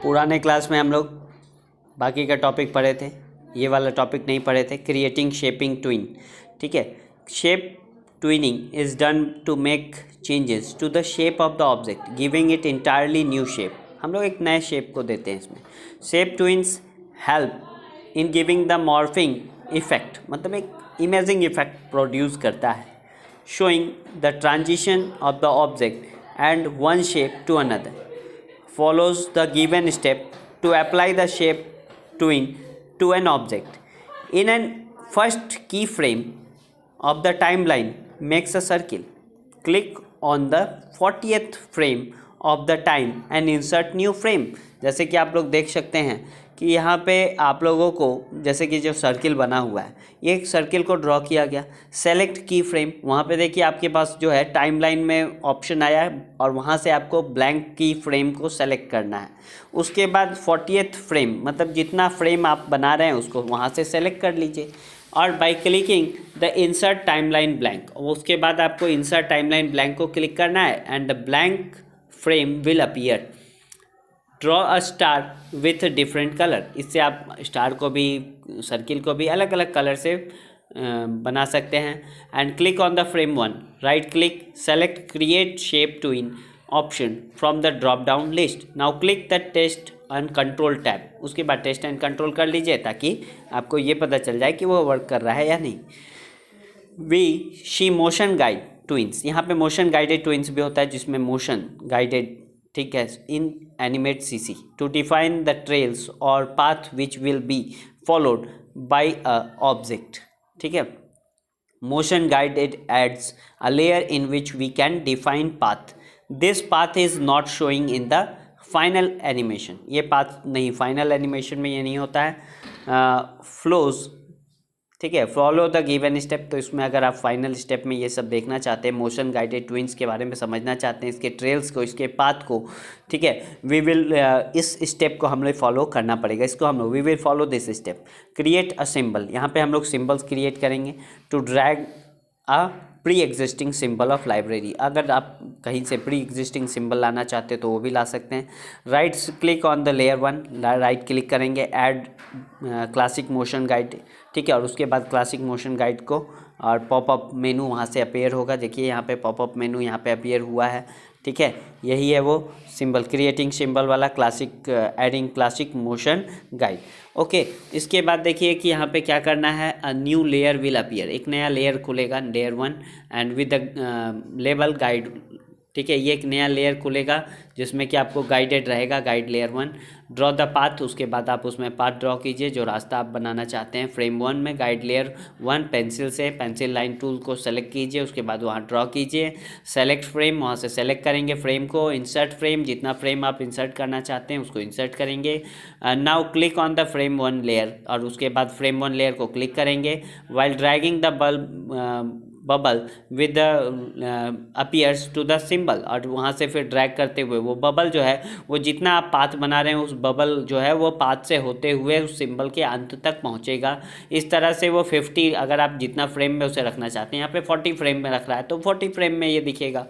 पुराने क्लास में हम लोग बाकी का टॉपिक पढ़े थे, ये वाला टॉपिक नहीं पढ़े थे, क्रिएटिंग शेपिंग ट्विन। ठीक है, shape tweening is done to make changes to the shape of the object giving it entirely new shape. हम लोग एक नए शेप को देते हैं इसमें। Shape tweens help in giving the morphing effect, मतलब एक इमेजिंग इफेक्ट प्रोड्यूस करता है, showing the transition of the object and one shape to another. Follows the given step to apply the shape twin to an object. In an first keyframe of the timeline, makes a circle. Click on the 40th frame of the time and insert new frame. जैसे कि आप लोग देख सकते हैं कि यहाँ पे आप लोगों को जैसे कि जो सर्किल बना हुआ है, ये एक सर्किल को ड्रॉ किया गया। सेलेक्ट की फ्रेम, वहाँ पे देखिए आपके पास जो है टाइमलाइन में ऑप्शन आया है और वहाँ से आपको ब्लैंक की फ्रेम को सेलेक्ट करना है। उसके बाद 40th फ्रेम, मतलब जितना फ्रेम आप बना रहे हैं उसको वहाँ से सेलेक्ट कर लीजिए और by clicking the insert timeline blank, उसके बाद आपको इंसर्ट टाइमलाइन ब्लैंक को क्लिक करना है and the blank frame will appear. Draw a star with different colour, इससे आप स्टार को भी सर्किल को भी अलग अलग कलर से बना सकते हैं। And click on the frame 1, right click, select create shape tween option from the drop down list. Now click the test and control tab, उसके बाद टेस्ट एंड कंट्रोल कर लीजिए ताकि आपको ये पता चल जाए कि वो वर्क कर रहा है या नहीं। We see motion guide tweens, यहाँ पे मोशन गाइडेड ट्विन्स भी होता है जिसमें मोशन गाइडेड, ठीक है, in animate CC to define the trails और path which will be followed by a object. ठीक है, motion guided adds a layer in which we can define path. This path is not showing in the final animation, ये path नहीं, final animation में ये नहीं होता है। Flows, ठीक है, फॉलो द गिवन स्टेप, तो इसमें अगर आप फाइनल स्टेप में ये सब देखना चाहते हैं, मोशन गाइडेड ट्विन्स के बारे में समझना चाहते हैं, इसके ट्रेल्स को, इसके पाथ को, ठीक है, वी विल इस स्टेप को हम लोग फॉलो करना पड़ेगा, इसको हम लोग we will follow this step. Create a symbol, यहाँ पे हम लोग सिंबल्स क्रिएट करेंगे। To drag a pre existing symbol of library, अगर आप कहीं से प्री एग्जिस्टिंग सिंबल लाना चाहते हैं तो वो भी ला सकते हैं। Right click on the layer 1, right click करेंगे, ऐड क्लासिक मोशन गाइड, ठीक है, और उसके बाद क्लासिक मोशन गाइड को और पॉपअप मेनू वहाँ से अपीयर होगा। देखिए यहाँ पे पॉपअप मेनू यहाँ पे अपीयर हुआ है, ठीक है, यही है वो सिंबल, क्रिएटिंग सिंबल वाला classic, adding classic motion guide. Okay, इसके बाद देखिए कि यहाँ पे क्या करना है, a new layer will appear, एक नया लेयर खुलेगा, layer 1 and with the label guide, ठीक है, ये एक नया लेयर खुलेगा जिसमें कि आपको गाइडेड रहेगा, guide layer 1। Draw the path, उसके बाद आप उसमें पाथ ड्रॉ कीजिए जो रास्ता आप बनाना चाहते हैं। फ्रेम 1 में गाइड लेयर 1 पेंसिल से पेंसिल लाइन टूल को सेलेक्ट कीजिए, उसके बाद वहाँ ड्रॉ कीजिए। सेलेक्ट फ्रेम, वहाँ से सेलेक्ट करेंगे फ्रेम को। इंसर्ट फ्रेम, जितना फ्रेम आप इंसर्ट करना चाहते हैं उसको इंसर्ट करेंगे। Now click on the frame 1 layer, और उसके बाद फ्रेम 1 लेयर को क्लिक करेंगे। While dragging the bubble with appears to the symbol, और वहाँ से फिर ड्रैग करते हुए वो बबल जो है, वो जितना आप पाथ बना रहे हैं उस बबल जो है वो पाथ से होते हुए उस सिंबल के अंत तक पहुँचेगा। इस तरह से वो 50, अगर आप जितना फ्रेम में उसे रखना चाहते हैं, यहाँ पे 40 फ्रेम में रख रहा है तो 40 फ्रेम में ये दिखेगा,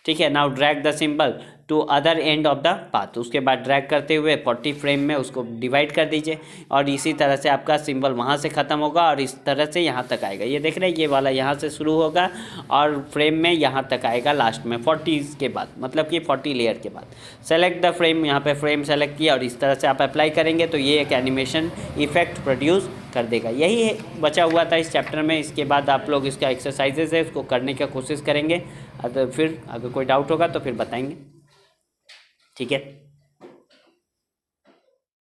ठीक है। Now drag the symbol to other end of the path, उसके बाद ड्रैग करते हुए 40 फ्रेम में उसको डिवाइड कर दीजिए और इसी तरह से आपका सिंबल वहाँ से ख़त्म होगा और इस तरह से यहाँ तक आएगा। ये देख रहे हैं, ये वाला यहाँ से शुरू होगा और फ्रेम में यहाँ तक आएगा लास्ट में 40 के बाद, मतलब कि 40 लेयर के बाद। सेलेक्ट द फ्रेम, यहाँ पे फ्रेम सेलेक्ट किया और इस तरह से आप अप्लाई करेंगे तो ये एक एनिमेशन इफेक्ट प्रोड्यूस कर देगा। यही बचा हुआ था इस चैप्टर में। इसके बाद आप लोग इसका एक्सरसाइजेज है उसको करने की कोशिश करेंगे, फिर अगर कोई डाउट होगा तो फिर बताएंगे, ठीक है।